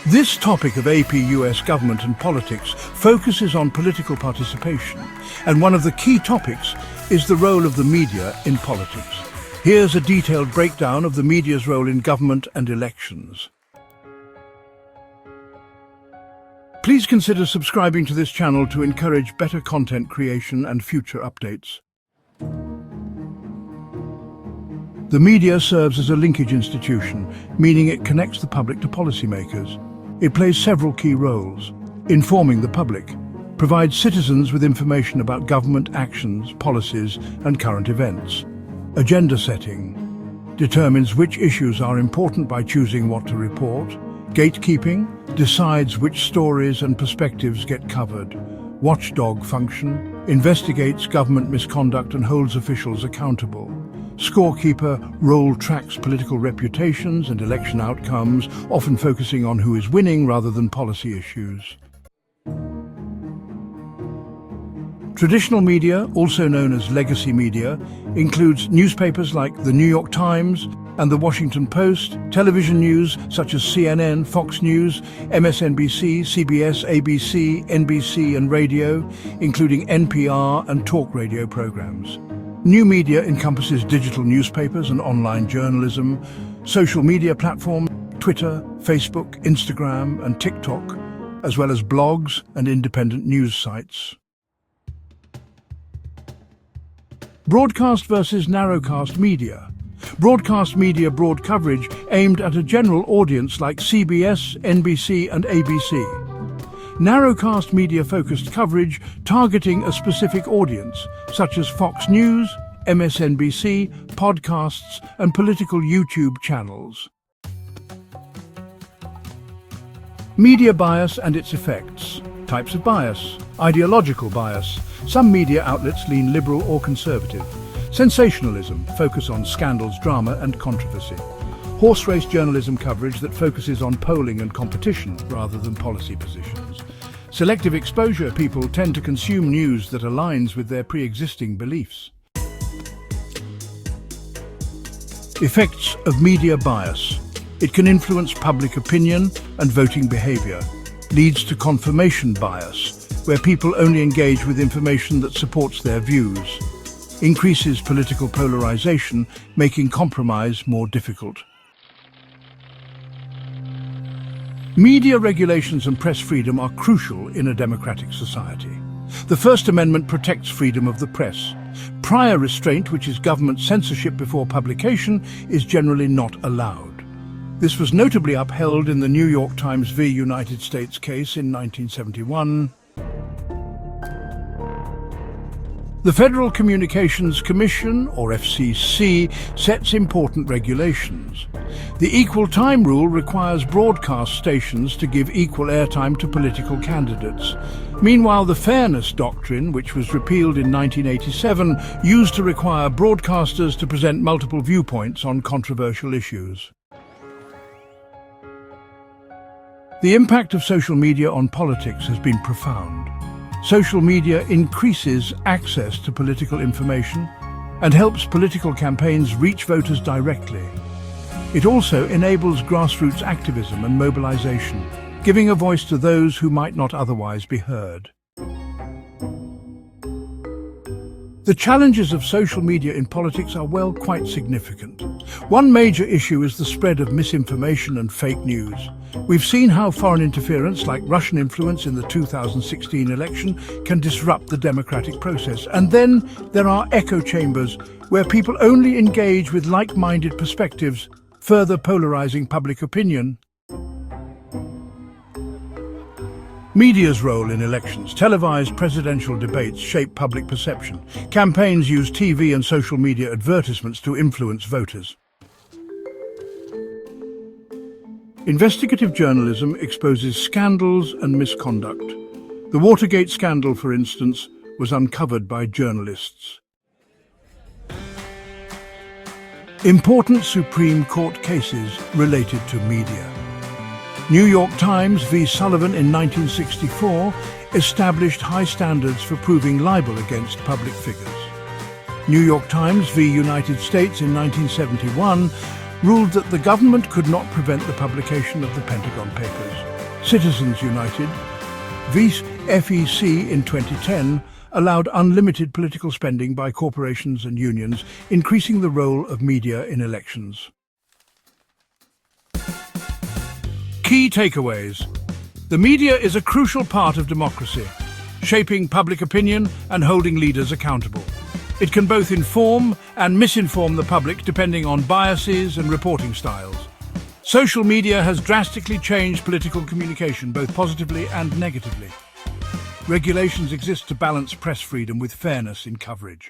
This topic of AP US government and politics focuses on political participation, and one of the key topics is the role of the media in politics. Here's a detailed breakdown of the media's role in government and elections. Please consider subscribing to this channel to encourage better content creation and future updates. The media serves as a linkage institution, meaning it connects the public to policymakers. It plays several key roles: informing the public, provides citizens with information about government actions, policies, and current events. Agenda setting, determines which issues are important by choosing what to report. Gatekeeping, decides which stories and perspectives get covered. Watchdog function, investigates government misconduct and holds officials accountable. Scorekeeper role tracks political reputations and election outcomes, often focusing on who is winning rather than policy issues. Traditional media, also known as legacy media, includes newspapers like the New York Times and the Washington Post, television news such as CNN, Fox News, MSNBC, CBS, ABC, NBC, and radio, including NPR and talk radio programs. New media encompasses digital newspapers and online journalism, social media platforms, Twitter, Facebook, Instagram, and TikTok, as well as blogs and independent news sites. Broadcast versus narrowcast media. Broadcast media broad coverage aimed at a general audience like CBS, NBC, and ABC. Narrowcast media-focused coverage targeting a specific audience, such as Fox News, MSNBC, podcasts, and political YouTube channels. Media bias and its effects. Types of bias. Ideological bias. Some media outlets lean liberal or conservative. Sensationalism, focus on scandals, drama, and controversy. Horse race journalism coverage that focuses on polling and competition rather than policy positions. Selective exposure, people tend to consume news that aligns with their pre-existing beliefs. Effects of media bias. It can influence public opinion and voting behavior. Leads to confirmation bias, where people only engage with information that supports their views. Increases political polarization, making compromise more difficult. Media regulations and press freedom are crucial in a democratic society. The First Amendment protects freedom of the press. Prior restraint, which is government censorship before publication, is generally not allowed. This was notably upheld in the New York Times v. United States case in 1971. The Federal Communications Commission, or FCC, sets important regulations. The equal time rule requires broadcast stations to give equal airtime to political candidates. Meanwhile, the Fairness Doctrine, which was repealed in 1987, used to require broadcasters to present multiple viewpoints on controversial issues. The impact of social media on politics has been profound. Social media increases access to political information and helps political campaigns reach voters directly. It also enables grassroots activism and mobilization, giving a voice to those who might not otherwise be heard. The challenges of social media in politics are, well, quite significant. One major issue is the spread of misinformation and fake news. We've seen how foreign interference, like Russian influence in the 2016 election, can disrupt the democratic process. And then there are echo chambers, where people only engage with like-minded perspectives, further polarizing public opinion. Media's role in elections. Televised presidential debates shape public perception. Campaigns use TV and social media advertisements to influence voters. Investigative journalism exposes scandals and misconduct. The Watergate scandal, for instance, was uncovered by journalists. Important Supreme Court cases related to media. New York Times v. Sullivan in 1964 established high standards for proving libel against public figures. New York Times v. United States in 1971 ruled that the government could not prevent the publication of the Pentagon Papers. Citizens United, vice FEC in 2010, allowed unlimited political spending by corporations and unions, increasing the role of media in elections. Key takeaways. The media is a crucial part of democracy, shaping public opinion and holding leaders accountable. It can both inform and misinform the public depending on biases and reporting styles. Social media has drastically changed political communication, both positively and negatively. Regulations exist to balance press freedom with fairness in coverage.